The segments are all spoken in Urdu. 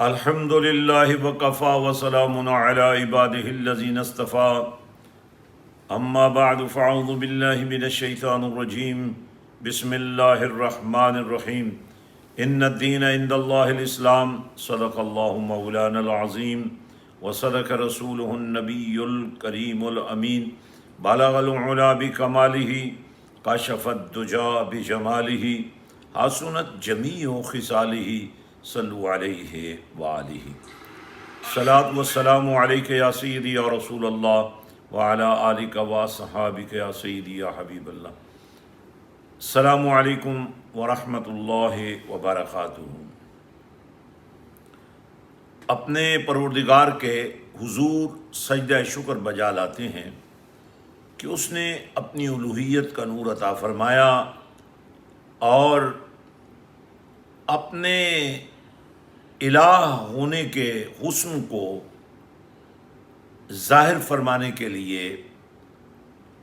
الحمد للہ وکفا وسلام علی عباده الذین اصطفى اما بعد فاعوذ باللہ من الشیطان الرجیم بسم اللہ الرحمن الرحیم ان الدین عند اللہ الاسلام صدق اللہ مولانا العظیم وصدق رسولہ النبی الکریم الامین بلغ العلا بکمالہ کشف الدجا بجمالہ حسنت جمیع خصالہ صلو علیہ وآلہ صلاۃ والسلام علیک یا سیدی یا رسول اللہ وعلی آلک و صحابک یا سیدی یا حبیب اللہ۔ السلام علیکم ورحمۃ اللہ وبرکاتہ۔ اپنے پروردگار کے حضور سجدہ شکر بجا لاتے ہیں کہ اس نے اپنی الوہیت کا نور عطا فرمایا اور اپنے الہ ہونے کے حسن کو ظاہر فرمانے کے لیے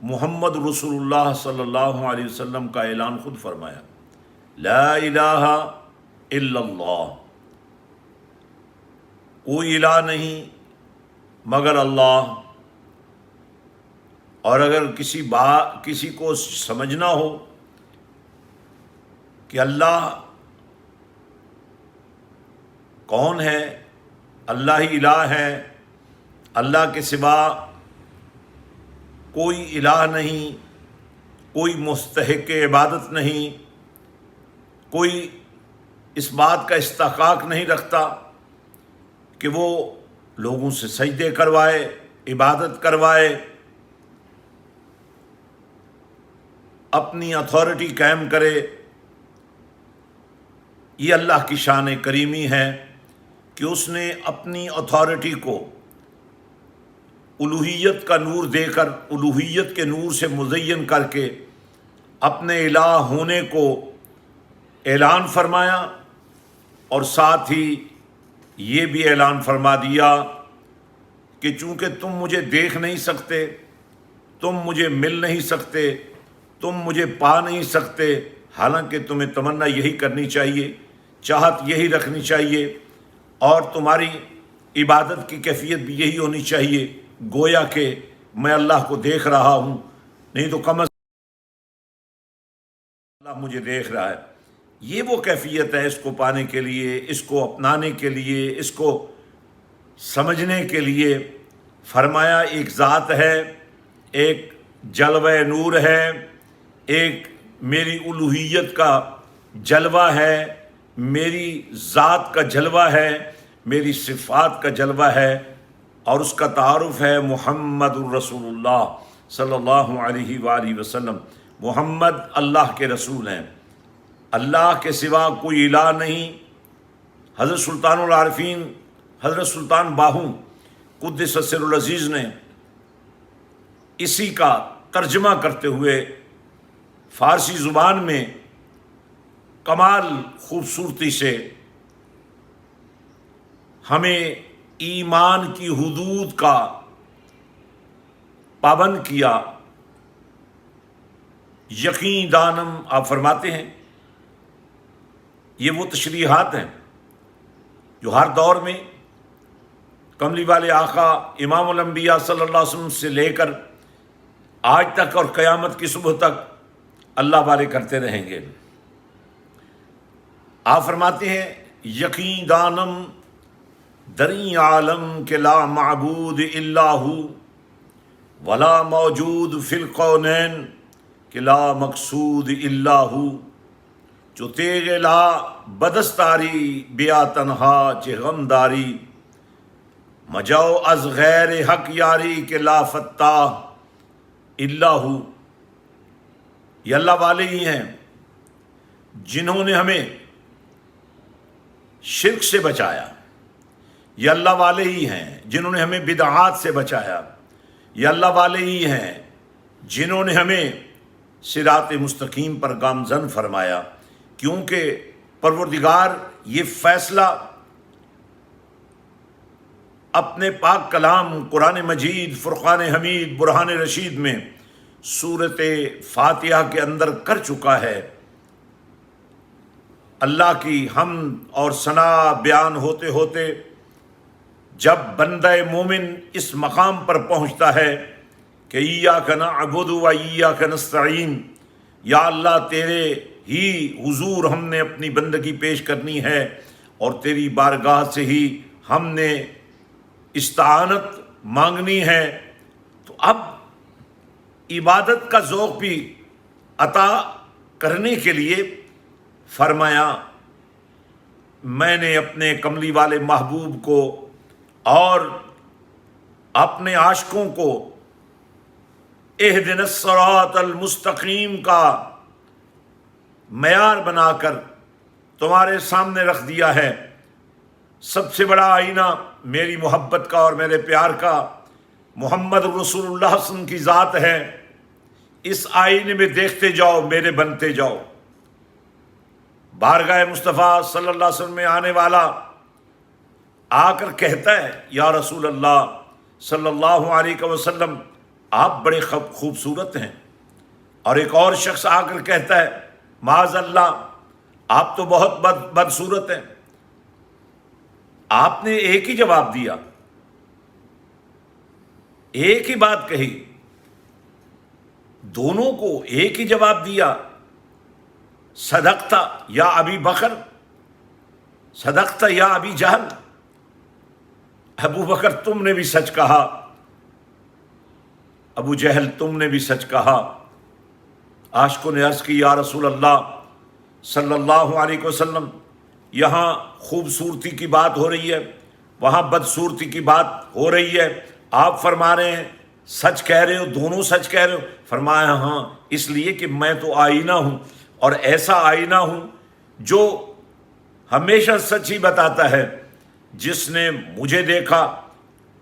محمد رسول اللہ صلی اللہ علیہ وسلم کا اعلان خود فرمایا، لا الہ الا اللہ، کوئی الہ نہیں مگر اللہ۔ اور اگر کسی کو سمجھنا ہو کہ اللہ کون ہے، اللہ ہی الہ ہے، اللہ کے سوا کوئی الہ نہیں، کوئی مستحق عبادت نہیں، کوئی اس بات کا استحقاق نہیں رکھتا کہ وہ لوگوں سے سجدے کروائے، عبادت کروائے، اپنی اتھارٹی قائم کرے۔ یہ اللہ کی شان کریمی ہے کہ اس نے اپنی اتھارٹی کو الوہیت کا نور دے کر، الوہیت کے نور سے مزین کر کے اپنے الہ ہونے کو اعلان فرمایا، اور ساتھ ہی یہ بھی اعلان فرما دیا کہ چونکہ تم مجھے دیکھ نہیں سکتے، تم مجھے مل نہیں سکتے، تم مجھے پا نہیں سکتے، حالانکہ تمہیں تمنا یہی کرنی چاہیے، چاہت یہی رکھنی چاہیے، اور تمہاری عبادت کی کیفیت بھی یہی ہونی چاہیے، گویا کہ میں اللہ کو دیکھ رہا ہوں، نہیں تو کم از کم اللہ مجھے دیکھ رہا ہے۔ یہ وہ کیفیت ہے اس کو پانے کے لیے، اس کو اپنانے کے لیے، اس کو سمجھنے کے لیے فرمایا ایک ذات ہے، ایک جلوہ نور ہے، ایک میری الوہیت کا جلوہ ہے، میری ذات کا جلوہ ہے، میری صفات کا جلوہ ہے، اور اس کا تعارف ہے محمد الرسول اللہ صلی اللہ علیہ وآلہ وسلم۔ محمد اللہ کے رسول ہیں، اللہ کے سوا کوئی الہ نہیں۔ حضرت سلطان العارفین حضرت سلطان باہو قدس سر العزیز نے اسی کا ترجمہ کرتے ہوئے فارسی زبان میں کمال خوبصورتی سے ہمیں ایمان کی حدود کا پابند کیا۔ یقین دانم آپ فرماتے ہیں، یہ وہ تشریحات ہیں جو ہر دور میں کملی والے آقا امام الانبیاء صلی اللہ علیہ وسلم سے لے کر آج تک اور قیامت کی صبح تک اللہ والے کرتے رہیں گے۔ آپ فرماتے ہیں، یقین دانم دری عالم کے لا معبود الا ہو، ولا موجود فی الکونین کہ لا مقصود الا ہو، جو تیغ لا بدستاری بیا تنہا چہ غمداری، مجاؤ از غیر حق یاری کہ لا فتاح الا ہو۔ یہ اللہ والے ہی ہیں جنہوں نے ہمیں شرک سے بچایا، یہ اللہ والے ہی ہیں جنہوں نے ہمیں بدعات سے بچایا، یہ اللہ والے ہی ہیں جنہوں نے ہمیں صراط مستقیم پر گامزن فرمایا، کیونکہ پروردگار یہ فیصلہ اپنے پاک کلام قرآن مجید، فرقان حمید، برہان رشید میں سورۃ فاتحہ کے اندر کر چکا ہے اللہ کی حمد اور ثنا بیان ہوتے ہوتے جب بندہ مومن اس مقام پر پہنچتا ہے کہ ایاک نعبد و ایاک نستعین، یا اللہ تیرے ہی حضور ہم نے اپنی بندگی پیش کرنی ہے اور تیری بارگاہ سے ہی ہم نے استعانت مانگنی ہے، تو اب عبادت کا ذوق بھی عطا کرنے کے لیے فرمایا میں نے اپنے کملی والے محبوب کو اور اپنے عاشقوں کو اہدنا الصراط المستقیم کا معیار بنا کر تمہارے سامنے رکھ دیا ہے۔ سب سے بڑا آئینہ میری محبت کا اور میرے پیار کا محمد رسول اللہ صلی اللہ علیہ وسلم کی ذات ہے، اس آئینے میں دیکھتے جاؤ، میرے بنتے جاؤ۔ بارگاہ مصطفیٰ صلی اللہ علیہ وسلم میں آنے والا آ کر کہتا ہے یا رسول اللہ صلی اللہ علیہ وسلم آپ بڑے خوبصورت ہیں، اور ایک اور شخص آ کر کہتا ہے معاذ اللہ آپ تو بہت بدصورت ہیں۔ آپ نے ایک ہی جواب دیا، ایک ہی بات کہی، دونوں کو ایک ہی جواب دیا، صدقت یا ابی بکر، صدقت یا ابی جہل، ابو بکر تم نے بھی سچ کہا، ابو جہل تم نے بھی سچ کہا۔ عاشقوں نے عرض کی یا رسول اللہ صلی اللہ علیہ وسلم یہاں خوبصورتی کی بات ہو رہی ہے، وہاں بدصورتی کی بات ہو رہی ہے، آپ فرما رہے ہیں سچ کہہ رہے ہو، دونوں سچ کہہ رہے ہو؟ فرمایا ہاں، اس لیے کہ میں تو آئینہ ہوں، اور ایسا آئینہ ہوں جو ہمیشہ سچ ہی بتاتا ہے۔ جس نے مجھے دیکھا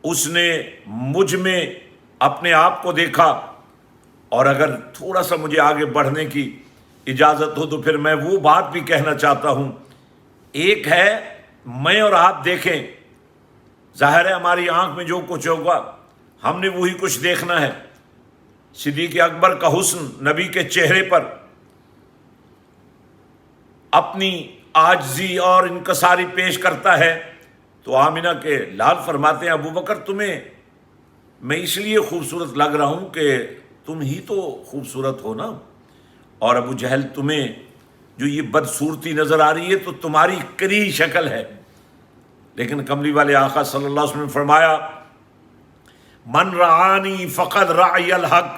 اس نے مجھ میں اپنے آپ کو دیکھا، اور اگر تھوڑا سا مجھے آگے بڑھنے کی اجازت ہو تو پھر میں وہ بات بھی کہنا چاہتا ہوں۔ ایک ہے میں اور آپ دیکھیں، ظاہر ہے ہماری آنکھ میں جو کچھ ہوگا ہم نے وہی کچھ دیکھنا ہے۔ صدیق اکبر کا حسن نبی کے چہرے پر اپنی عاجزی اور انکساری پیش کرتا ہے، تو آمنہ کے لال فرماتے ہیں ابو بکر تمہیں میں اس لیے خوبصورت لگ رہا ہوں کہ تم ہی تو خوبصورت ہو نا، اور ابو جہل تمہیں جو یہ بدصورتی نظر آ رہی ہے تو تمہاری کری شکل ہے۔ لیکن کملی والے آقا صلی اللہ علیہ وسلم نے فرمایا من رعانی فقد رعی الحق،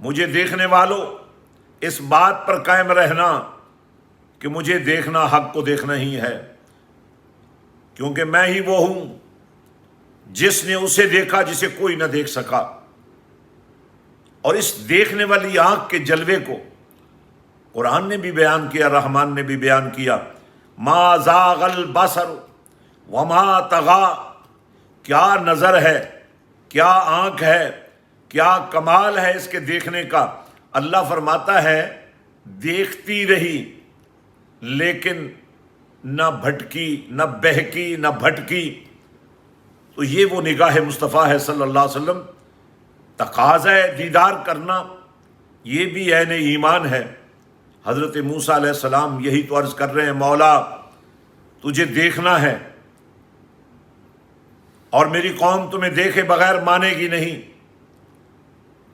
مجھے دیکھنے والوں اس بات پر قائم رہنا کہ مجھے دیکھنا حق کو دیکھنا ہی ہے، کیونکہ میں ہی وہ ہوں جس نے اسے دیکھا جسے کوئی نہ دیکھ سکا۔ اور اس دیکھنے والی آنکھ کے جلوے کو قرآن نے بھی بیان کیا، رحمان نے بھی بیان کیا، ما زاغ البصر وما طغی، کیا نظر ہے، کیا آنکھ ہے، کیا کمال ہے اس کے دیکھنے کا۔ اللہ فرماتا ہے دیکھتی رہی لیکن نہ بھٹکی، نہ بہکی، نہ بھٹکی۔ تو یہ وہ نگاہ مصطفیٰ ہے صلی اللہ علیہ وسلم۔ تقاضا دیدار کرنا یہ بھی عین ایمان ہے۔ حضرت موسیٰ علیہ السلام یہی تو عرض کر رہے ہیں مولا تجھے دیکھنا ہے، اور میری قوم تمہیں دیکھے بغیر مانے گی نہیں۔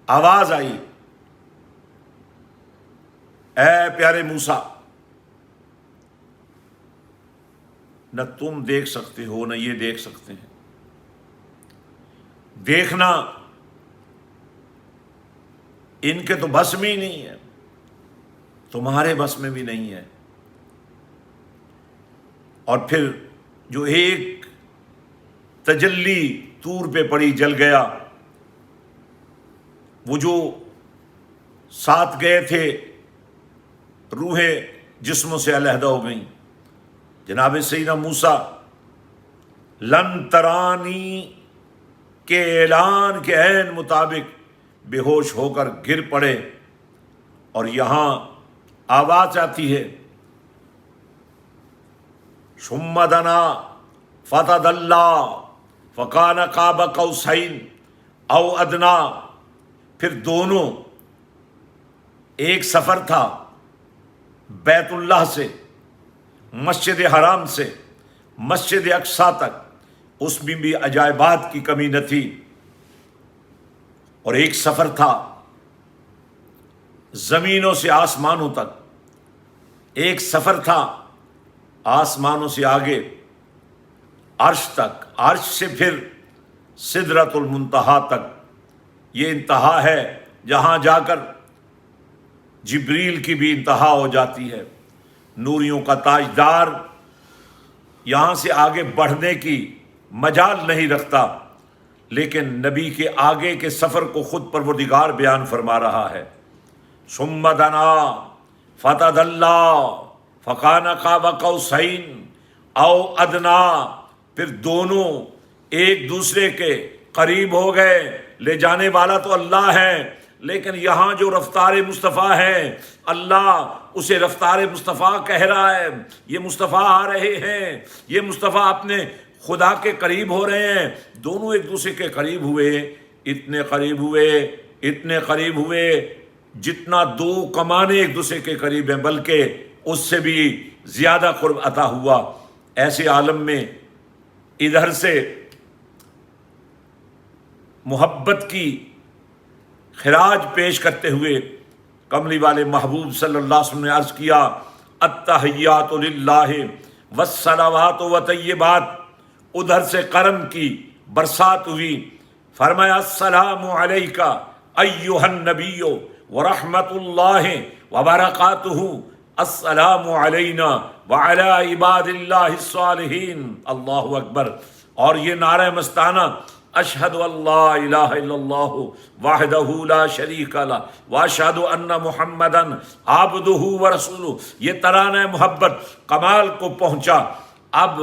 آواز آئی اے پیارے موسیٰ، نہ تم دیکھ سکتے ہو نہ یہ دیکھ سکتے ہیں، دیکھنا ان کے تو بس میں ہی نہیں ہے، تمہارے بس میں بھی نہیں ہے۔ اور پھر جو ایک تجلی طور پہ پڑی جل گیا، وہ جو ساتھ گئے تھے روحیں جسموں سے علیحدہ ہو گئیں۔ جناب سیدنا موسیٰ لن ترانی کے اعلان کے عین مطابق بے ہوش ہو کر گر پڑے، اور یہاں آواز آتی ہے ثم دنا فتدلی فکان قاب قوسین او ادنا، پھر دونوں ایک سفر تھا بیت اللہ سے مسجد حرام سے مسجد اقصی تک اس میں بھی عجائبات کی کمی نہ تھی، اور ایک سفر تھا زمینوں سے آسمانوں تک، ایک سفر تھا آسمانوں سے آگے عرش تک، عرش سے پھر سدرۃ المنتہا تک۔ یہ انتہا ہے جہاں جا کر جبریل کی بھی انتہا ہو جاتی ہے۔ نوریوں کا تاجدار یہاں سے آگے بڑھنے کی مجال نہیں رکھتا، لیکن نبی کے آگے کے سفر کو خود پروردگار بیان فرما رہا ہے۔ ثم دنا فتدلی فکان قاب قوسین او ادنا، پھر دونوں ایک دوسرے کے قریب ہو گئے۔ لے جانے والا تو اللہ ہے، لیکن یہاں جو رفتار مصطفیٰ ہے، اللہ اسے رفتار مصطفیٰ کہہ رہا ہے۔ یہ مصطفیٰ آ رہے ہیں، یہ مصطفیٰ اپنے خدا کے قریب ہو رہے ہیں۔ دونوں ایک دوسرے کے قریب ہوئے، اتنے قریب ہوئے، اتنے قریب ہوئے جتنا دو کمانے ایک دوسرے کے قریب ہیں، بلکہ اس سے بھی زیادہ قرب عطا ہوا۔ ایسے عالم میں ادھر سے محبت کی خراج پیش کرتے ہوئے کملی والے محبوب صلی اللہ علیہ وسلم نے عرض کیا، التحیات للہ والصلوات وطیبات۔ ادھر سے کرم کی برسات ہوئی، فرمایا السلام علیک ایھا النبی ورحمۃ اللہ وبرکاتہ، السلام علینا وعلی عباد اللہ الصالحین۔ اللہ اکبر۔ اور یہ نعرہ مستانہ اشہد ان لا الہ الا اللہ وحدہ لا شریک لہ واشہد ان محمدا عبدہ ورسولہ، یہ ترانہ محبت کمال کو پہنچا۔ اب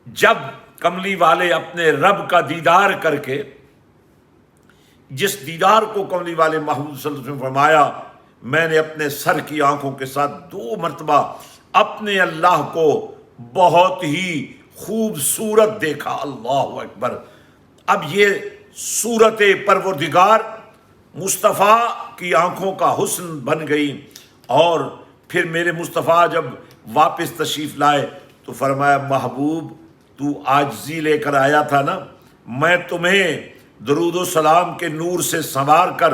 جب کملی والے اپنے رب کا دیدار کر کے، جس دیدار کو کملی والے محمود صلی اللہ علیہ وسلم نے فرمایا، میں نے اپنے سر کی آنکھوں کے ساتھ 2 مرتبہ اپنے اللہ کو بہت ہی خوبصورت دیکھا۔ اللہ اکبر۔ اب یہ صورت پروردگار مصطفیٰ کی آنکھوں کا حسن بن گئی، اور پھر میرے مصطفیٰ جب واپس تشریف لائے تو فرمایا، محبوب تو عاجزی لے کر آیا تھا نا، میں تمہیں درود و سلام کے نور سے سنوار کر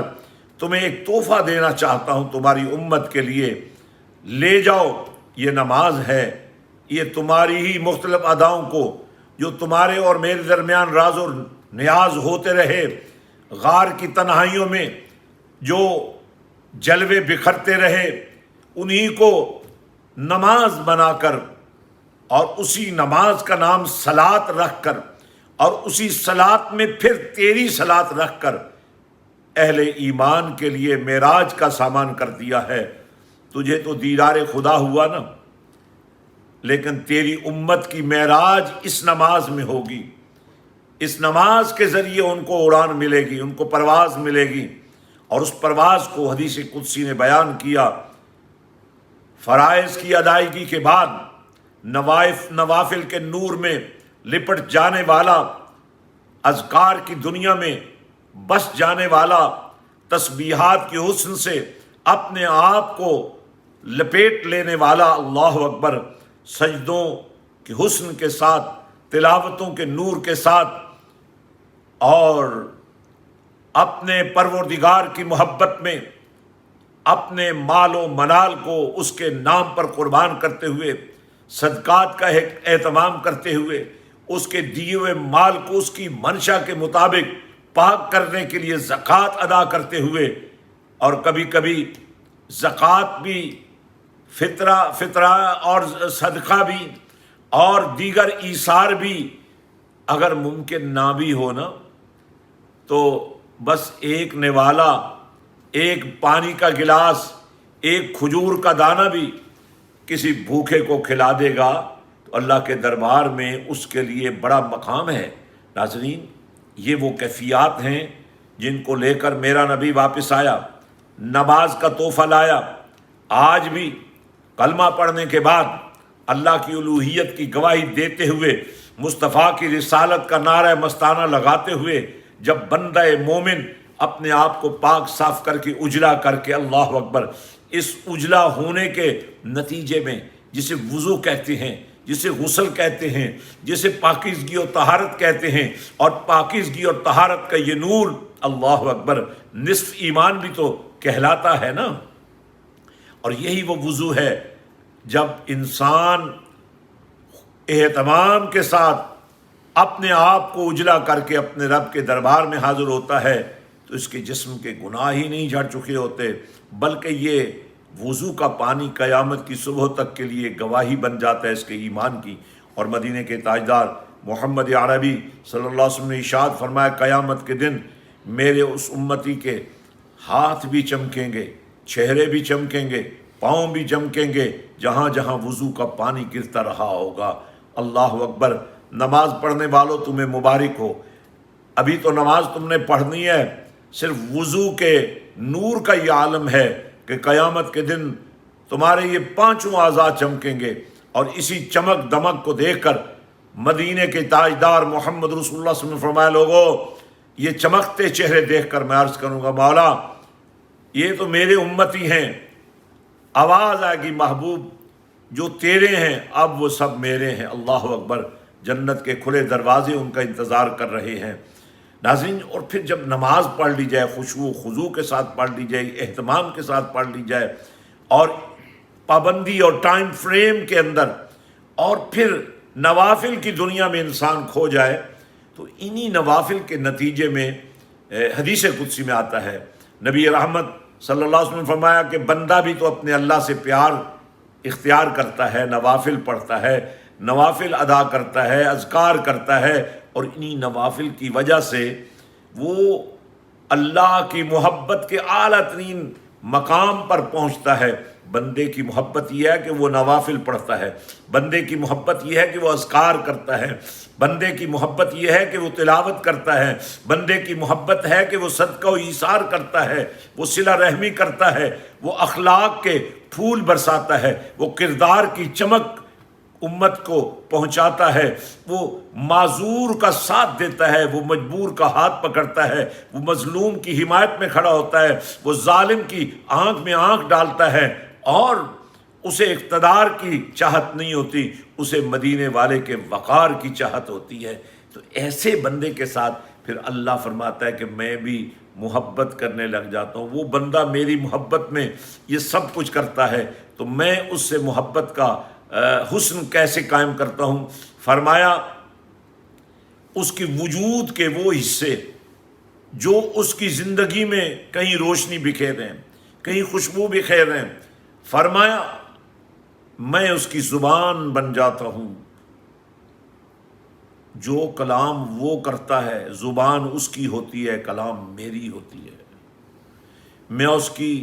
تمہیں ایک تحفہ دینا چاہتا ہوں تمہاری امت کے لیے، لے جاؤ۔ یہ نماز ہے، یہ تمہاری ہی مختلف اداؤں کو جو تمہارے اور میرے درمیان راز و نیاز ہوتے رہے، غار کی تنہائیوں میں جو جلوے بکھرتے رہے، انہی کو نماز بنا کر اور اسی نماز کا نام صلاۃ رکھ کر اور اسی صلاۃ میں پھر تیری صلاۃ رکھ کر اہل ایمان کے لیے معراج کا سامان کر دیا ہے۔ تجھے تو دیدار خدا ہوا نا، لیکن تیری امت کی معراج اس نماز میں ہوگی۔ اس نماز کے ذریعے ان کو اڑان ملے گی، ان کو پرواز ملے گی، اور اس پرواز کو حدیث قدسی نے بیان کیا۔ فرائض کی ادائیگی کے بعد نوافل کے نور میں لپٹ جانے والا، اذکار کی دنیا میں بس جانے والا، تسبیحات کے حسن سے اپنے آپ کو لپیٹ لینے والا، اللہ اکبر، سجدوں کے حسن کے ساتھ، تلاوتوں کے نور کے ساتھ، اور اپنے پروردگار کی محبت میں اپنے مال و منال کو اس کے نام پر قربان کرتے ہوئے، صدقات کا اہتمام کرتے ہوئے، اس کے دیے ہوئے مال کو اس کی منشا کے مطابق پاک کرنے کے لیے زکوٰۃ ادا کرتے ہوئے، اور کبھی کبھی زکوٰۃ بھی، فطرہ اور صدقہ بھی اور دیگر ایثار بھی اگر ممکن نہ بھی ہو نا، تو بس ایک نوالا، ایک پانی کا گلاس، ایک کھجور کا دانہ بھی کسی بھوکے کو کھلا دے گا تو اللہ کے دربار میں اس کے لیے بڑا مقام ہے۔ ناظرین، یہ وہ کیفیات ہیں جن کو لے کر میرا نبی واپس آیا، نماز کا تحفہ لایا۔ آج بھی کلمہ پڑھنے کے بعد اللہ کی الوہیت کی گواہی دیتے ہوئے، مصطفیٰ کی رسالت کا نعرہ مستانہ لگاتے ہوئے، جب بندہ مومن اپنے آپ کو پاک صاف کر کے اجلا کر کے، اللہ اکبر، اس اجلا ہونے کے نتیجے میں جسے وضو کہتے ہیں، جسے غسل کہتے ہیں، جسے پاکیزگی اور طہارت کہتے ہیں، اور پاکیزگی اور طہارت کا یہ نور، اللہ اکبر، نصف ایمان بھی تو کہلاتا ہے نا۔ اور یہی وہ وضو ہے جب انسان اہتمام کے ساتھ اپنے آپ کو اجلا کر کے اپنے رب کے دربار میں حاضر ہوتا ہے تو اس کے جسم کے گناہ ہی نہیں جھڑ چکے ہوتے، بلکہ یہ وضو کا پانی قیامت کی صبح تک کے لیے گواہی بن جاتا ہے اس کے ایمان کی۔ اور مدینے کے تاجدار محمد عربی صلی اللہ علیہ وسلم نے ارشاد فرمایا، قیامت کے دن میرے اس امتی کے ہاتھ بھی چمکیں گے، چہرے بھی چمکیں گے، پاؤں بھی چمکیں گے، جہاں جہاں وضو کا پانی گرتا رہا ہوگا۔ اللہ اکبر۔ نماز پڑھنے والوں تمہیں مبارک ہو، ابھی تو نماز تم نے پڑھنی ہے، صرف وضو کے نور کا یہ عالم ہے کہ قیامت کے دن تمہارے یہ پانچوں اعضاء چمکیں گے، اور اسی چمک دمک کو دیکھ کر مدینے کے تاجدار محمد رسول اللہ صلی اللہ علیہ وسلم نے فرمایا، لوگوں یہ چمکتے چہرے دیکھ کر میں عرض کروں گا، مولا یہ تو میرے امتی ہیں۔ آواز آئے گی، محبوب جو تیرے ہیں اب وہ سب میرے ہیں۔ اللہ اکبر۔ جنت کے کھلے دروازے ان کا انتظار کر رہے ہیں۔ ناظرین، اور پھر جب نماز پڑھ لی جائے، خشوع و خضوع کے ساتھ پڑھ لی جائے، اہتمام کے ساتھ پڑھ لی جائے، اور پابندی اور ٹائم فریم کے اندر، اور پھر نوافل کی دنیا میں انسان کھو جائے، تو انہی نوافل کے نتیجے میں حدیث قدسی میں آتا ہے، نبی رحمت صلی اللہ علیہ وسلم نے فرمایا کہ بندہ بھی تو اپنے اللہ سے پیار اختیار کرتا ہے، نوافل پڑھتا ہے، نوافل ادا کرتا ہے، اذکار کرتا ہے، اور انہی نوافل کی وجہ سے وہ اللہ کی محبت کے اعلیٰ ترین مقام پر پہنچتا ہے۔ بندے کی محبت یہ ہے کہ وہ نوافل پڑھتا ہے، بندے کی محبت یہ ہے کہ وہ اذکار کرتا ہے، بندے کی محبت یہ ہے کہ وہ تلاوت کرتا ہے، بندے کی محبت ہے کہ وہ صدقہ و ایثار کرتا ہے، وہ صلہ رحمی کرتا ہے، وہ اخلاق کے پھول برساتا ہے، وہ کردار کی چمک امت کو پہنچاتا ہے، وہ معذور کا ساتھ دیتا ہے، وہ مجبور کا ہاتھ پکڑتا ہے، وہ مظلوم کی حمایت میں کھڑا ہوتا ہے، وہ ظالم کی آنکھ میں آنکھ ڈالتا ہے، اور اسے اقتدار کی چاہت نہیں ہوتی، اسے مدینے والے کے وقار کی چاہت ہوتی ہے۔ تو ایسے بندے کے ساتھ پھر اللہ فرماتا ہے کہ میں بھی محبت کرنے لگ جاتا ہوں۔ وہ بندہ میری محبت میں یہ سب کچھ کرتا ہے تو میں اس سے محبت کا حسن کیسے قائم کرتا ہوں؟ فرمایا اس کی وجود کے وہ حصے جو اس کی زندگی میں کہیں روشنی بکھیر رہے ہیں، کہیں خوشبو بکھیر رہے ہیں، فرمایا میں اس کی زبان بن جاتا ہوں، جو کلام وہ کرتا ہے زبان اس کی ہوتی ہے، کلام میری ہوتی ہے۔ میں اس کی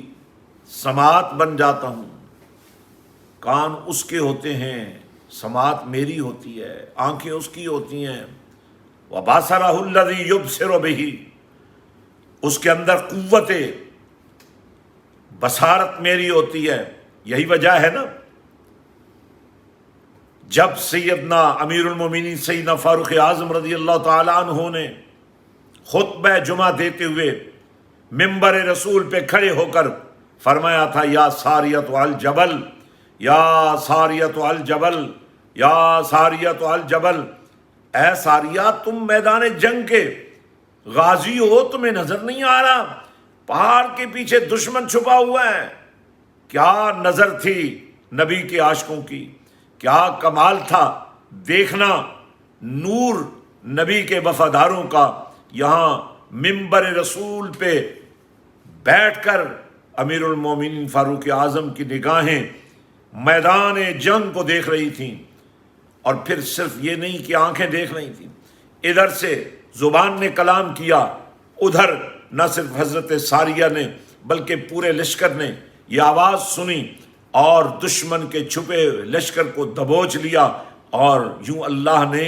سماعت بن جاتا ہوں، کان اس کے ہوتے ہیں، سماعت میری ہوتی ہے، آنکھیں اس کی ہوتی ہیں۔ وَبَصَرَهُ الَّذِي يُبْصِرُ بِهِ، اس کے اندر قوت بصارت میری ہوتی ہے۔ یہی وجہ ہے نا جب سیدنا امیر المومنین سیدنا فاروق اعظم رضی اللہ تعالیٰ عنہ نے خطبہ جمعہ دیتے ہوئے منبر رسول پہ کھڑے ہو کر فرمایا تھا، یا ساریۃ الجبل، یا ساریۃ الجبل، یا ساریۃ الجبل، اے ساریہ تم میدان جنگ کے غازی ہو، تمہیں نظر نہیں آ رہا؟ پہاڑ کے پیچھے دشمن چھپا ہوا ہے۔ کیا نظر تھی نبی کے عاشقوں کی، کیا کمال تھا دیکھنا نور نبی کے وفاداروں کا۔ یہاں منبر رسول پہ بیٹھ کر امیر المومنین فاروق اعظم کی نگاہیں میدان جنگ کو دیکھ رہی تھیں، اور پھر صرف یہ نہیں کہ آنکھیں دیکھ رہی تھیں، ادھر سے زبان نے کلام کیا، ادھر نہ صرف حضرت ساریہ نے بلکہ پورے لشکر نے یہ آواز سنی اور دشمن کے چھپے لشکر کو دبوچ لیا، اور یوں اللہ نے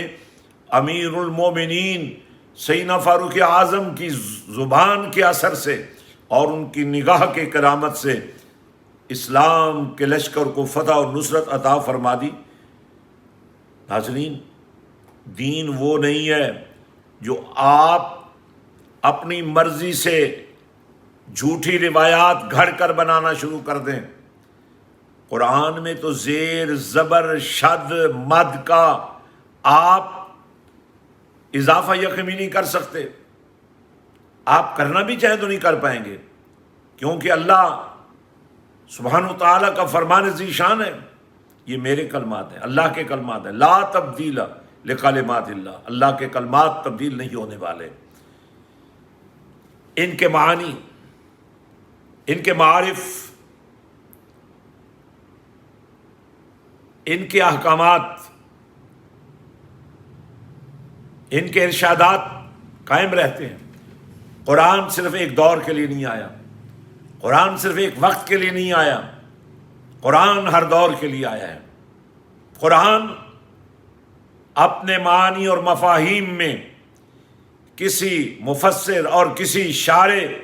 امیر المومنین سیدنا فاروق اعظم کی زبان کے اثر سے اور ان کی نگاہ کے کرامت سے اسلام کے لشکر کو فتح اور نصرت عطا فرما دی۔ ناظرین، دین وہ نہیں ہے جو آپ اپنی مرضی سے جھوٹی روایات گھڑ کر بنانا شروع کر دیں۔ قرآن میں تو زیر زبر شد مد کا آپ اضافہ یقینی نہیں کر سکتے، آپ کرنا بھی چاہیں تو نہیں کر پائیں گے، کیونکہ اللہ سبحانہ و تعالیٰ کا فرمان ذی شان ہے، یہ میرے کلمات ہیں، اللہ کے کلمات ہیں، لا تبدیل لکلمات اللہ، اللہ کے کلمات تبدیل نہیں ہونے والے، ان کے معانی، ان کے معارف، ان کے احکامات، ان کے ارشادات قائم رہتے ہیں۔ قرآن صرف ایک دور کے لیے نہیں آیا، قرآن صرف ایک وقت کے لیے نہیں آیا، قرآن ہر دور کے لیے آیا ہے۔ قرآن اپنے معانی اور مفاہیم میں کسی مفسر اور کسی شارح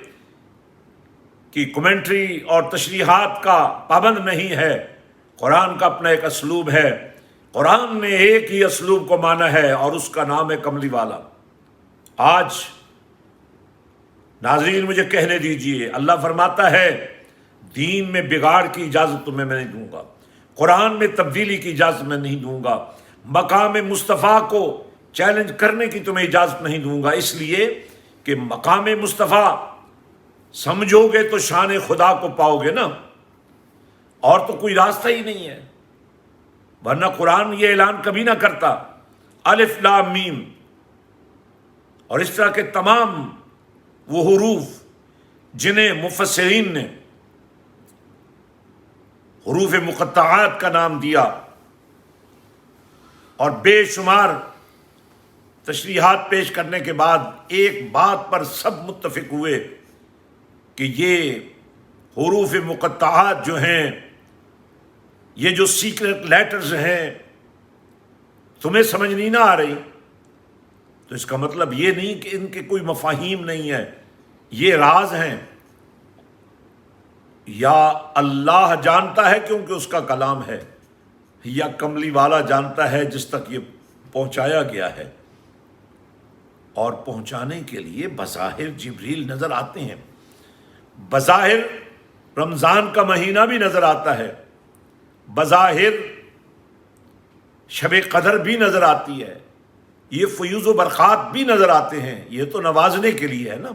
کی کمنٹری اور تشریحات کا پابند نہیں ہے، قرآن کا اپنا ایک اسلوب ہے، قرآن نے ایک ہی اسلوب کو مانا ہے اور اس کا نام ہے کملی والا۔ آج ناظرین مجھے کہنے دیجئے، اللہ فرماتا ہے دین میں بگاڑ کی اجازت تمہیں میں نہیں دوں گا، قرآن میں تبدیلی کی اجازت میں نہیں دوں گا، مقام مصطفیٰ کو چیلنج کرنے کی تمہیں اجازت نہیں دوں گا، اس لیے کہ مقام مصطفیٰ سمجھو گے تو شان خدا کو پاؤ گے نا، اور تو کوئی راستہ ہی نہیں ہے، ورنہ قرآن یہ اعلان کبھی نہ کرتا الف لام میم اور اس طرح کے تمام وہ حروف جنہیں مفسرین نے حروف مقطعات کا نام دیا، اور بے شمار تشریحات پیش کرنے کے بعد ایک بات پر سب متفق ہوئے کہ یہ حروف مقطعات جو ہیں، یہ جو سیکرٹ لیٹرز ہیں، تمہیں سمجھ نہیں نہ آ رہی، تو اس کا مطلب یہ نہیں کہ ان کے کوئی مفاہیم نہیں ہے، یہ راز ہیں، یا اللہ جانتا ہے کیونکہ اس کا کلام ہے، یا کملی والا جانتا ہے جس تک یہ پہنچایا گیا ہے، اور پہنچانے کے لیے بظاہر جبریل نظر آتے ہیں، بظاہر رمضان کا مہینہ بھی نظر آتا ہے، بظاہر شب قدر بھی نظر آتی ہے، یہ فیوز و برقات بھی نظر آتے ہیں، یہ تو نوازنے کے لیے ہے نا،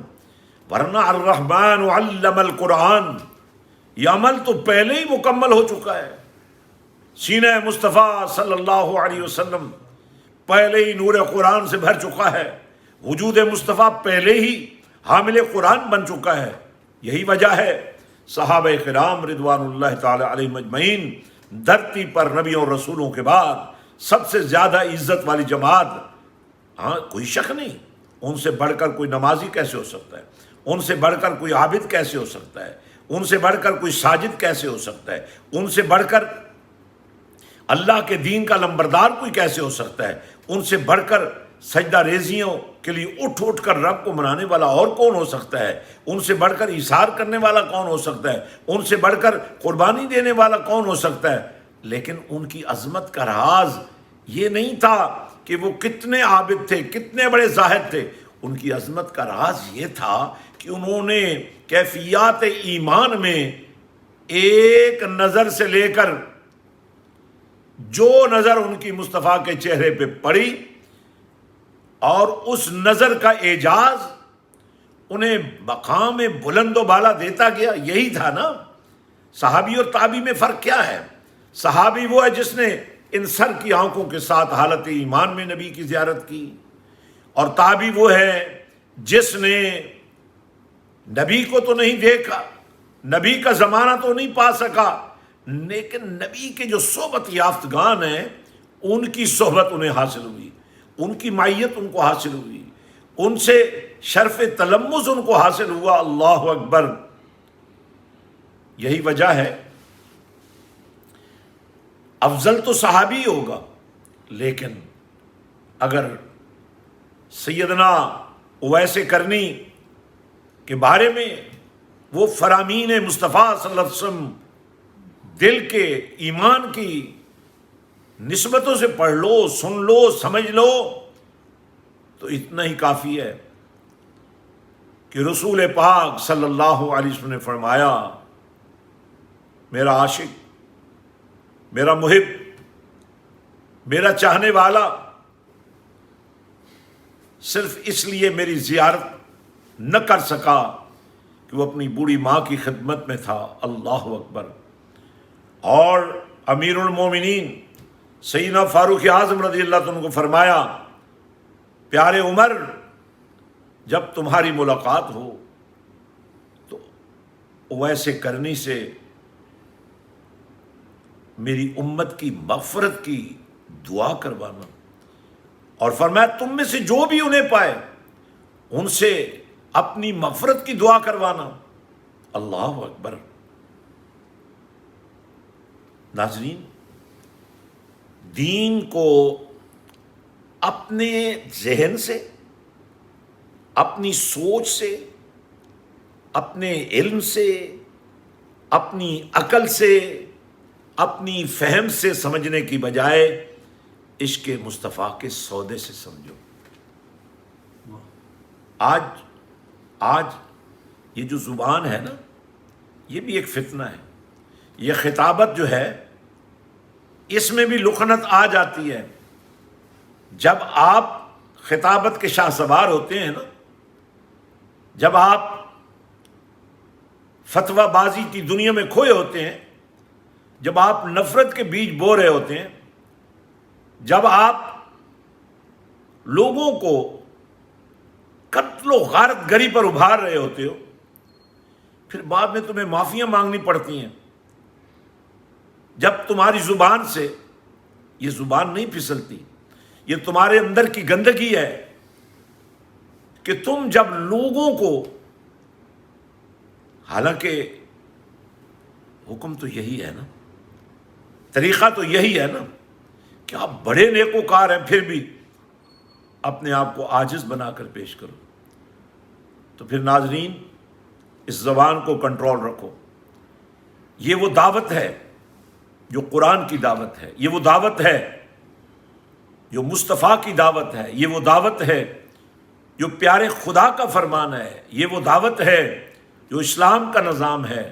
ورنہ الرحمن علم القرآن یہ عمل تو پہلے ہی مکمل ہو چکا ہے، سینہ مصطفیٰ صلی اللہ علیہ وسلم پہلے ہی نور قرآن سے بھر چکا ہے، وجود مصطفیٰ پہلے ہی حامل قرآن بن چکا ہے۔ یہی وجہ ہے صحابہ کرام رضوان اللہ تعالی علیہم اجمعین دھرتی پر نبیوں اور رسولوں کے بعد سب سے زیادہ عزت والی جماعت، ہاں کوئی شک نہیں، ان سے بڑھ کر کوئی نمازی کیسے ہو سکتا ہے، ان سے بڑھ کر کوئی عابد کیسے ہو سکتا ہے، ان سے بڑھ کر کوئی ساجد کیسے ہو سکتا ہے، ان سے بڑھ کر اللہ کے دین کا لمبردار کوئی کیسے ہو سکتا ہے، ان سے بڑھ کر سجدہ ریزیوں کے لیے اٹھ اٹھ کر رب کو منانے والا اور کون ہو سکتا ہے، ان سے بڑھ کر ایثار کرنے والا کون ہو سکتا ہے، ان سے بڑھ کر قربانی دینے والا کون ہو سکتا ہے۔ لیکن ان کی عظمت کا راز یہ نہیں تھا کہ وہ کتنے عابد تھے، کتنے بڑے زاہد تھے، ان کی عظمت کا راز یہ تھا کہ انہوں نے کیفیات ایمان میں ایک نظر سے لے کر جو نظر ان کی مصطفیٰ کے چہرے پہ پڑی، اور اس نظر کا اعجاز انہیں مقام بلند و بالا دیتا گیا، یہی تھا نا۔ صحابی اور تابعی میں فرق کیا ہے؟ صحابی وہ ہے جس نے ان سر کی آنکھوں کے ساتھ حالت ایمان میں نبی کی زیارت کی، اور تابعی وہ ہے جس نے نبی کو تو نہیں دیکھا، نبی کا زمانہ تو نہیں پا سکا، لیکن نبی کے جو صحبت یافتگان ہیں ان کی صحبت انہیں حاصل ہوئی، ان کی معیت ان کو حاصل ہوئی، ان سے شرف تلمذ ان کو حاصل ہوا۔ اللہ اکبر! یہی وجہ ہے افضل تو صحابی ہوگا، لیکن اگر سیدنا اویس کرنی کے بارے میں وہ فرامین مصطفیٰ صلی اللہ علیہ وسلم دل کے ایمان کی نسبتوں سے پڑھ لو، سن لو، سمجھ لو، تو اتنا ہی کافی ہے کہ رسول پاک صلی اللہ علیہ وسلم نے فرمایا، میرا عاشق میرا محب، میرا چاہنے والا صرف اس لیے میری زیارت نہ کر سکا کہ وہ اپنی بوڑھی ماں کی خدمت میں تھا۔ اللہ اکبر۔ اور امیر المومنین سیدنا فاروق اعظم رضی اللہ عنہ کو فرمایا، پیارے عمر، جب تمہاری ملاقات ہو تو ویسے کرنی سے میری امت کی مغفرت کی دعا کروانا، اور فرمایا تم میں سے جو بھی انہیں پائے ان سے اپنی مغفرت کی دعا کروانا۔ اللہ اکبر۔ ناظرین، دین کو اپنے ذہن سے، اپنی سوچ سے، اپنے علم سے، اپنی عقل سے، اپنی فہم سے سمجھنے کی بجائے عشق مصطفیٰ کے سودے سے سمجھو۔ آج یہ جو زبان ہے نا، یہ بھی ایک فتنہ ہے۔ یہ خطابت جو ہے اس میں بھی لکنت آ جاتی ہے۔ جب آپ خطابت کے شاہ سوار ہوتے ہیں نا، جب آپ فتویٰ بازی کی دنیا میں کھوئے ہوتے ہیں، جب آپ نفرت کے بیج بو رہے ہوتے ہیں، جب آپ لوگوں کو قتل و غارت گری پر ابھار رہے ہوتے ہو، پھر بعد میں تمہیں معافیاں مانگنی پڑتی ہیں۔ جب تمہاری زبان سے، یہ زبان نہیں پھسلتی، یہ تمہارے اندر کی گندگی ہے کہ تم جب لوگوں کو، حالانکہ حکم تو یہی ہے نا، طریقہ تو یہی ہے نا کہ آپ بڑے نیکوکار ہیں پھر بھی اپنے آپ کو عاجز بنا کر پیش کرو۔ تو پھر ناظرین، اس زبان کو کنٹرول رکھو۔ یہ وہ دعوت ہے جو قرآن کی دعوت ہے، یہ وہ دعوت ہے جو مصطفیٰ کی دعوت ہے، یہ وہ دعوت ہے جو پیارے خدا کا فرمان ہے، یہ وہ دعوت ہے جو اسلام کا نظام ہے۔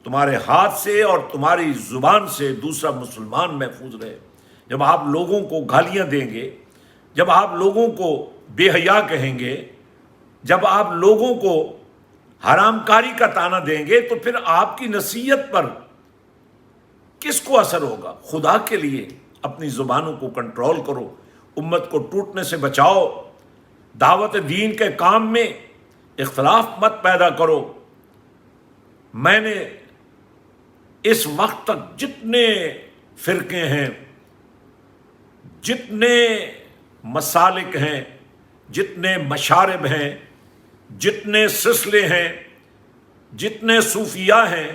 تمہارے ہاتھ سے اور تمہاری زبان سے دوسرا مسلمان محفوظ رہے۔ جب آپ لوگوں کو گالیاں دیں گے، جب آپ لوگوں کو بے حیا کہیں گے، جب آپ لوگوں کو حرام کاری کا طعنہ دیں گے، تو پھر آپ کی نصیحت پر کس کو اثر ہوگا؟ خدا کے لیے اپنی زبانوں کو کنٹرول کرو، امت کو ٹوٹنے سے بچاؤ، دعوت دین کے کام میں اختلاف مت پیدا کرو۔ میں نے اس وقت تک جتنے فرقے ہیں، جتنے مسالک ہیں، جتنے مشارب ہیں، جتنے سلسلے ہیں، جتنے صوفیاء ہیں،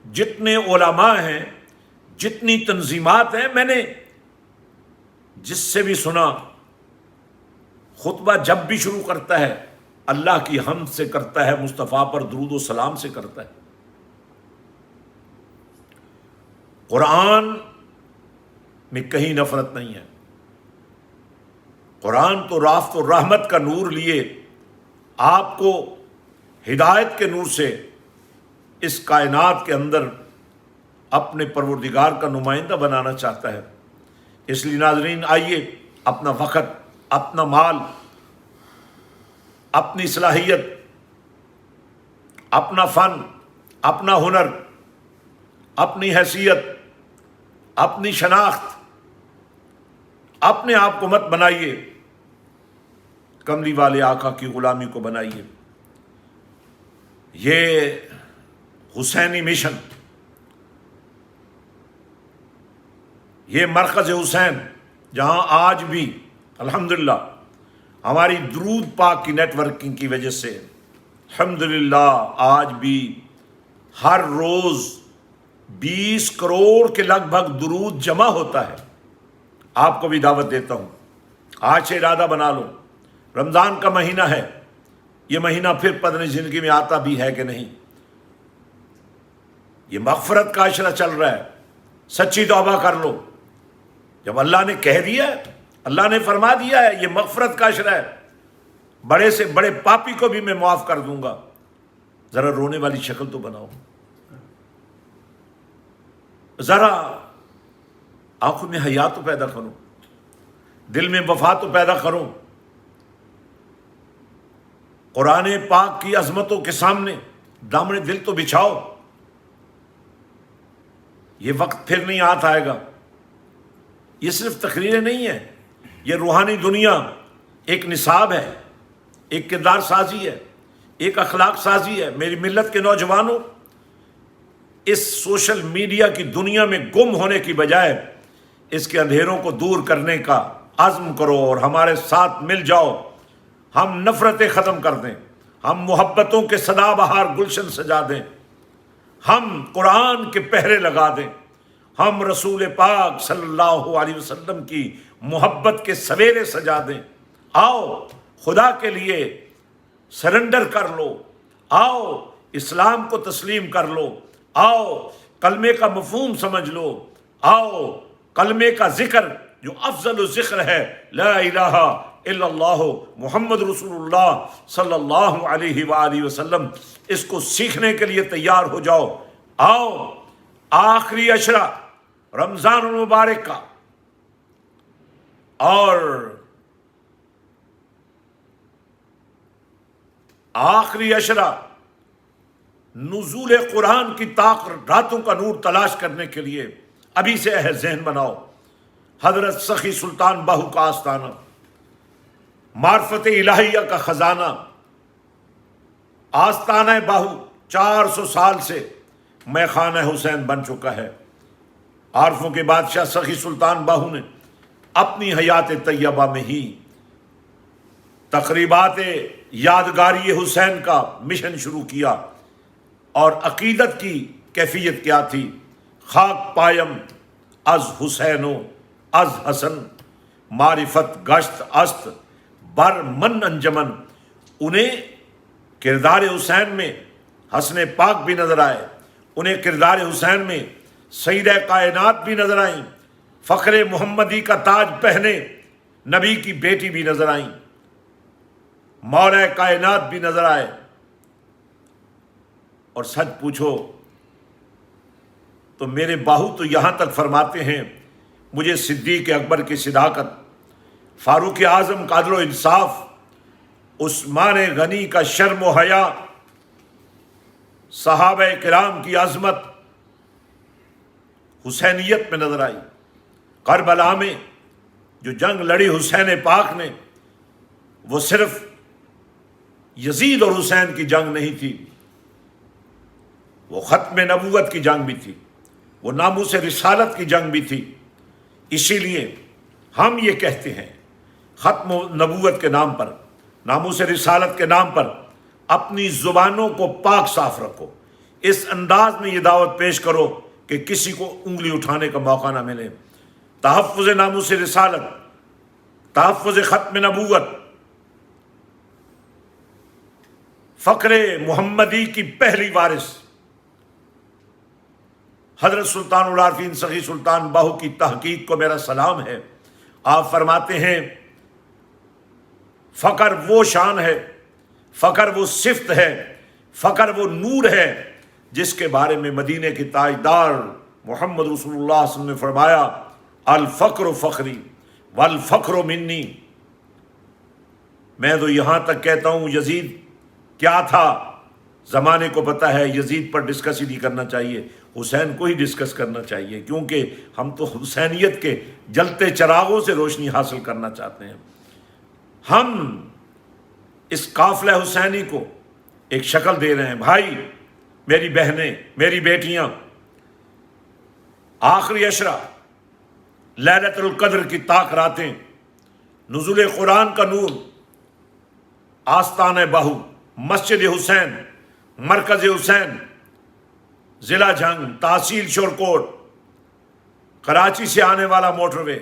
جتنے علماء ہیں، جتنی تنظیمات ہیں، میں نے جس سے بھی سنا، خطبہ جب بھی شروع کرتا ہے اللہ کی حمد سے کرتا ہے، مصطفیٰ پر درود و سلام سے کرتا ہے۔ قرآن میں کہیں نفرت نہیں ہے۔ قرآن تو رافت و رحمت کا نور لیے آپ کو ہدایت کے نور سے اس کائنات کے اندر اپنے پروردگار کا نمائندہ بنانا چاہتا ہے۔ اس لیے ناظرین، آئیے اپنا وقت، اپنا مال، اپنی صلاحیت، اپنا فن، اپنا ہنر، اپنی حیثیت، اپنی شناخت، اپنے آپ کو مت بنائیے، کملی والے آقا کی غلامی کو بنائیے۔ یہ حسینی مشن، یہ مرکز حسین، جہاں آج بھی الحمدللہ ہماری درود پاک کی نیٹ ورکنگ کی وجہ سے الحمدللہ آج بھی ہر روز 20 کروڑ کے لگ بھگ درود جمع ہوتا ہے۔ آپ کو بھی دعوت دیتا ہوں، آج سے ارادہ بنا لو، رمضان کا مہینہ ہے، یہ مہینہ پھر پتہ نہیں زندگی میں آتا بھی ہے کہ نہیں۔ یہ مغفرت کا عشرہ چل رہا ہے، سچی توبہ کر لو۔ جب اللہ نے کہہ دیا ہے، اللہ نے فرما دیا ہے یہ مغفرت کا عشرہ ہے، بڑے سے بڑے پاپی کو بھی میں معاف کر دوں گا، ذرا رونے والی شکل تو بناؤ، ذرا آنکھوں میں حیا تو پیدا کرو، دل میں وفا تو پیدا کرو، قرآن پاک کی عظمتوں کے سامنے دامن دل تو بچھاؤ۔ یہ وقت پھر نہیں ہاتھ آئے گا۔ یہ صرف تقریریں نہیں ہیں، یہ روحانی دنیا ایک نصاب ہے، ایک کردار سازی ہے، ایک اخلاق سازی ہے۔ میری ملت کے نوجوانوں، اس سوشل میڈیا کی دنیا میں گم ہونے کی بجائے اس کے اندھیروں کو دور کرنے کا عزم کرو اور ہمارے ساتھ مل جاؤ۔ ہم نفرتیں ختم کر دیں، ہم محبتوں کے سدا بہار گلشن سجا دیں، ہم قرآن کے پہرے لگا دیں، ہم رسول پاک صلی اللہ علیہ وسلم کی محبت کے سویرے سجا دیں۔ آؤ خدا کے لیے سرنڈر کر لو، آؤ اسلام کو تسلیم کر لو، آؤ کلمے کا مفہوم سمجھ لو، آؤ کلمے کا ذکر جو افضل الذکر ہے، لا الہ الا اللہ محمد رسول اللہ صلی اللہ علیہ وآلہ وسلم، اس کو سیکھنے کے لیے تیار ہو جاؤ۔ آؤ آخری عشرہ رمضان المبارک کا اور آخری عشرہ نزول قرآن کی طاق راتوں کا نور تلاش کرنے کے لیے ابھی سے اہل ذہن بناؤ۔ حضرت سخی سلطان باہو کا آستانہ، معرفت الہیہ کا خزانہ، آستانہ باہو 400 سال سے میخانہ حسین بن چکا ہے۔ عارفوں کے بادشاہ سخی سلطان باہو نے اپنی حیات طیبہ میں ہی تقریبات یادگاری حسین کا مشن شروع کیا، اور عقیدت کی کیفیت کیا تھی؟ خاک پایم از حسینو از حسن، معرفت گشت است بر من انجمن۔ انہیں کردار حسین میں حسن پاک بھی نظر آئے، انہیں کردار حسین میں سیدہ کائنات بھی نظر آئیں، فخر محمدی کا تاج پہنے نبی کی بیٹی بھی نظر آئیں، مولا کائنات بھی نظر آئے۔ اور سچ پوچھو تو میرے باہو تو یہاں تک فرماتے ہیں، مجھے صدیق اکبر کی صداقت، فاروق اعظم کا عدل و انصاف، عثمان غنی کا شرم و حیا، صحابہ کرام کی عظمت حسینیت میں نظر آئی۔ کربلا میں جو جنگ لڑی حسین پاک نے، وہ صرف یزید اور حسین کی جنگ نہیں تھی، وہ ختم نبوت کی جنگ بھی تھی، وہ ناموس رسالت کی جنگ بھی تھی۔ اسی لیے ہم یہ کہتے ہیں، ختم نبوت کے نام پر، ناموس رسالت کے نام پر اپنی زبانوں کو پاک صاف رکھو، اس انداز میں یہ دعوت پیش کرو کہ کسی کو انگلی اٹھانے کا موقع نہ ملے۔ تحفظ ناموس رسالت، تحفظ ختم نبوت، فخر محمدی کی پہلی وارث حضرت سلطان العارفین سخی سلطان باہو کی تحقیق کو میرا سلام ہے۔ آپ فرماتے ہیں، فخر وہ شان ہے، فخر وہ صفت ہے، فخر وہ نور ہے جس کے بارے میں مدینے کی تاجدار محمد رسول اللہ صلی اللہ علیہ وسلم نے فرمایا، الفقر فخری والفخر منی۔ میں تو یہاں تک کہتا ہوں یزید کیا تھا زمانے کو پتہ ہے، یزید پر ڈسکس ہی نہیں کرنا چاہیے، حسین کو ہی ڈسکس کرنا چاہیے، کیونکہ ہم تو حسینیت کے جلتے چراغوں سے روشنی حاصل کرنا چاہتے ہیں۔ ہم اس قافلہ حسینی کو ایک شکل دے رہے ہیں۔ بھائی، میری بہنیں، میری بیٹیاں، آخری عشرہ، لیلۃ القدر کی طاق راتیں، نزول قرآن کا نور، آستانہ باہو، مسجد حسین، مرکز حسین، ضلع جھنگ، تحصیل شورکوٹ، کراچی سے آنے والا موٹر وے،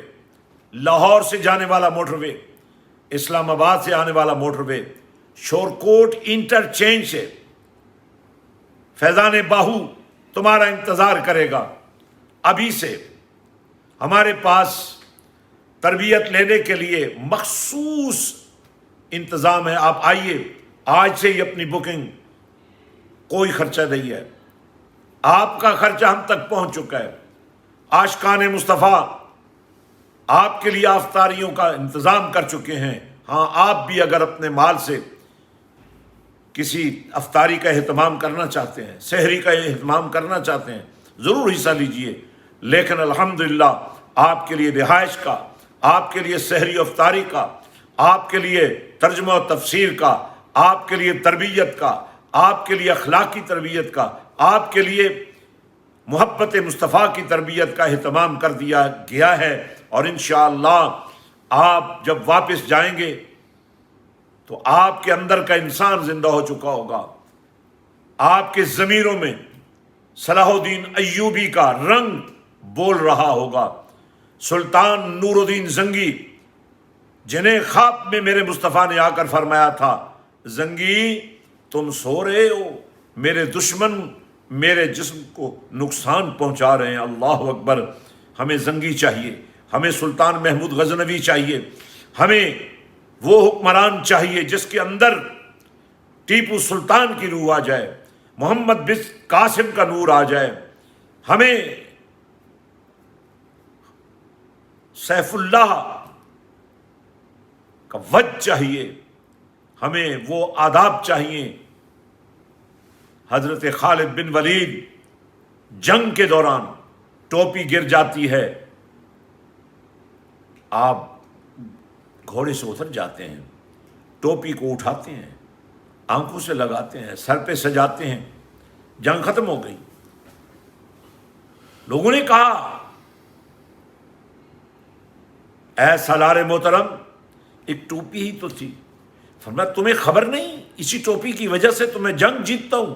لاہور سے جانے والا موٹر وے، اسلام آباد سے آنے والا موٹر وے، شورکوٹ انٹرچینج سے فیضان باہو تمہارا انتظار کرے گا۔ ابھی سے ہمارے پاس تربیت لینے کے لیے مخصوص انتظام ہے، آپ آئیے، آج سے ہی اپنی بکنگ، کوئی خرچہ نہیں ہے، آپ کا خرچہ ہم تک پہنچ چکا ہے۔ عاشقان مصطفیٰ آپ کے لیے افطاریوں کا انتظام کر چکے ہیں۔ ہاں، آپ بھی اگر اپنے مال سے کسی افطاری کا اہتمام کرنا چاہتے ہیں، سحری کا اہتمام کرنا چاہتے ہیں، ضرور حصہ لیجئے، لیکن الحمدللہ آپ کے لیے رہائش کا، آپ کے لیے سحری و افطاری کا، آپ کے لیے ترجمہ و تفسیر کا، آپ کے لیے تربیت کا، آپ کے لیے اخلاقی تربیت کا، آپ کے لیے محبت مصطفیٰ کی تربیت کا اہتمام کر دیا گیا ہے۔ اور انشاءاللہ آپ جب واپس جائیں گے تو آپ کے اندر کا انسان زندہ ہو چکا ہوگا، آپ کے ضمیروں میں صلاح الدین ایوبی کا رنگ بول رہا ہوگا، سلطان نور الدین زنگی جنہیں خواب میں میرے مصطفیٰ نے آ کر فرمایا تھا، زنگی تم سو رہے ہو، میرے دشمن میرے جسم کو نقصان پہنچا رہے ہیں۔ اللہ اکبر۔ ہمیں زنگی چاہیے، ہمیں سلطان محمود غزنوی چاہیے، ہمیں وہ حکمران چاہیے جس کے اندر ٹیپو سلطان کی روح آ جائے، محمد بن قاسم کا نور آ جائے، ہمیں سیف اللہ کا وجہ چاہیے، ہمیں وہ آداب چاہیے۔ حضرت خالد بن ولید جنگ کے دوران ٹوپی گر جاتی ہے، آپ گھوڑے سے اتر جاتے ہیں، ٹوپی کو اٹھاتے ہیں، آنکھوں سے لگاتے ہیں، سر پہ سجاتے ہیں، جنگ ختم ہو گئی۔ لوگوں نے کہا اے سالار محترم، ایک ٹوپی ہی تو تھی۔ فرمایا تمہیں خبر نہیں، اسی ٹوپی کی وجہ سے تو میں جنگ جیتتا ہوں،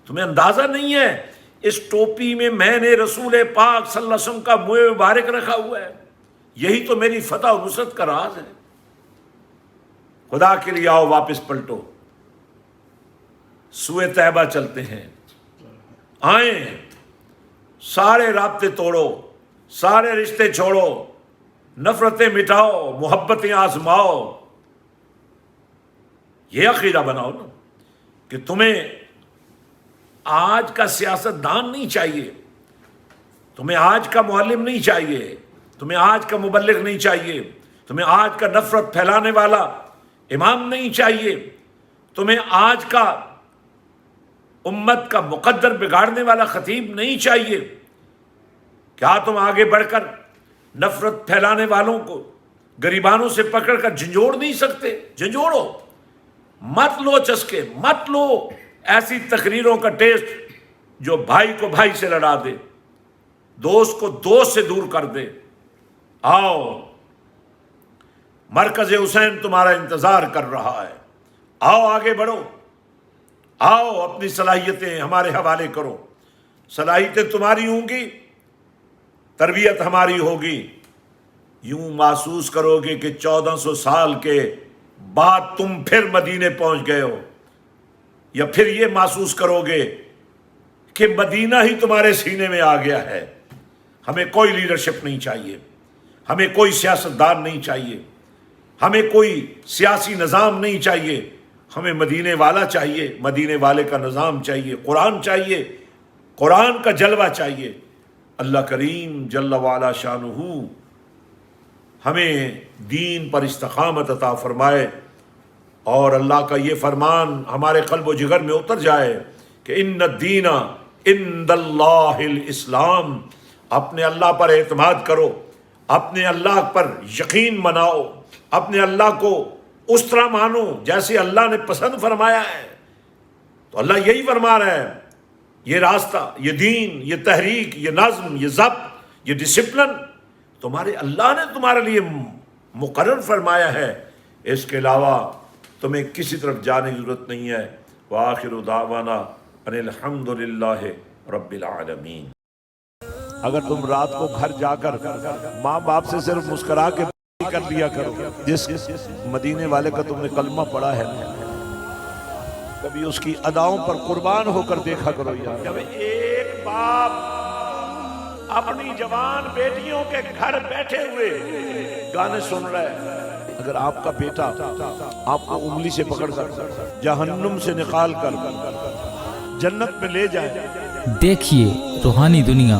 تمہیں اندازہ نہیں ہے اس ٹوپی میں نے رسول پاک صلی اللہ علیہ وسلم کا منہ مبارک رکھا ہوا ہے، یہی تو میری فتح و نصرت کا راز ہے۔ خدا کے لیے آؤ واپس پلٹو، سوئے طیبہ چلتے ہیں، آئیں، سارے رابطے توڑو، سارے رشتے چھوڑو، نفرتیں مٹاؤ، محبتیں آزماؤ۔ یہ عقیدہ بناؤ نا کہ تمہیں آج کا سیاست دان نہیں چاہیے، تمہیں آج کا معلم نہیں چاہیے، تمہیں آج کا مبلغ نہیں چاہیے، تمہیں آج کا نفرت پھیلانے والا امام نہیں چاہیے، تمہیں آج کا امت کا مقدر بگاڑنے والا خطیب نہیں چاہیے۔ کیا تم آگے بڑھ کر نفرت پھیلانے والوں کو گریبانوں سے پکڑ کر جھنجھوڑ نہیں سکتے؟ جھنجھوڑو، مت لو چسکے، مت لو ایسی تقریروں کا ٹیسٹ جو بھائی کو بھائی سے لڑا دے، دوست کو دوست سے دور کر دے۔ آؤ، مرکز حسین تمہارا انتظار کر رہا ہے، آؤ آگے بڑھو، آؤ اپنی صلاحیتیں ہمارے حوالے کرو، صلاحیتیں تمہاری ہوں گی، تربیت ہماری ہوگی۔ یوں محسوس کرو گے کہ 1400 سال کے بعد تم پھر مدینے پہنچ گئے ہو، یا پھر یہ محسوس کرو گے کہ مدینہ ہی تمہارے سینے میں آ گیا ہے۔ ہمیں کوئی لیڈرشپ نہیں چاہیے، ہمیں کوئی سیاستدان نہیں چاہیے، ہمیں کوئی سیاسی نظام نہیں چاہیے، ہمیں مدینے والا چاہیے، مدینے والے کا نظام چاہیے، قرآن چاہیے، قرآن کا جلوہ چاہیے۔ اللہ کریم جل وعلا شانہ ہمیں دین پر استقامت عطا فرمائے، اور اللہ کا یہ فرمان ہمارے قلب و جگر میں اتر جائے کہ ان الدین عند اللہ الاسلام۔ اپنے اللہ پر اعتماد کرو، اپنے اللہ پر یقین مناؤ، اپنے اللہ کو اس طرح مانو جیسے اللہ نے پسند فرمایا ہے۔ تو اللہ یہی فرما رہا ہے، یہ راستہ، یہ دین، یہ تحریک، یہ نظم، یہ ضبط، یہ ڈسپلن تمہارے اللہ نے تمہارے لیے مقرر فرمایا ہے، اس کے علاوہ تمہیں کسی طرف جانے کی ضرورت نہیں ہے۔ وآخر دعوانا ان الحمد للہ رب العالمین۔ اگر تم رات کو گھر جا کر ماں باپ سے صرف مسکرا کے کر لیا کرو، جس مدینے والے کا تم نے کلمہ پڑھا ہے، کبھی اس کی اداؤں پر قربان ہو کر دیکھا کرو۔ جب ایک باپ اپنی جوان بیٹیوں کے گھر بیٹھے ہوئے گانے سن رہے ہیں، اگر آپ کا بیٹا آپ کو انگلی سے پکڑ کر جہنم سے نکال کر جنت میں لے جائے، دیکھیے روحانی دنیا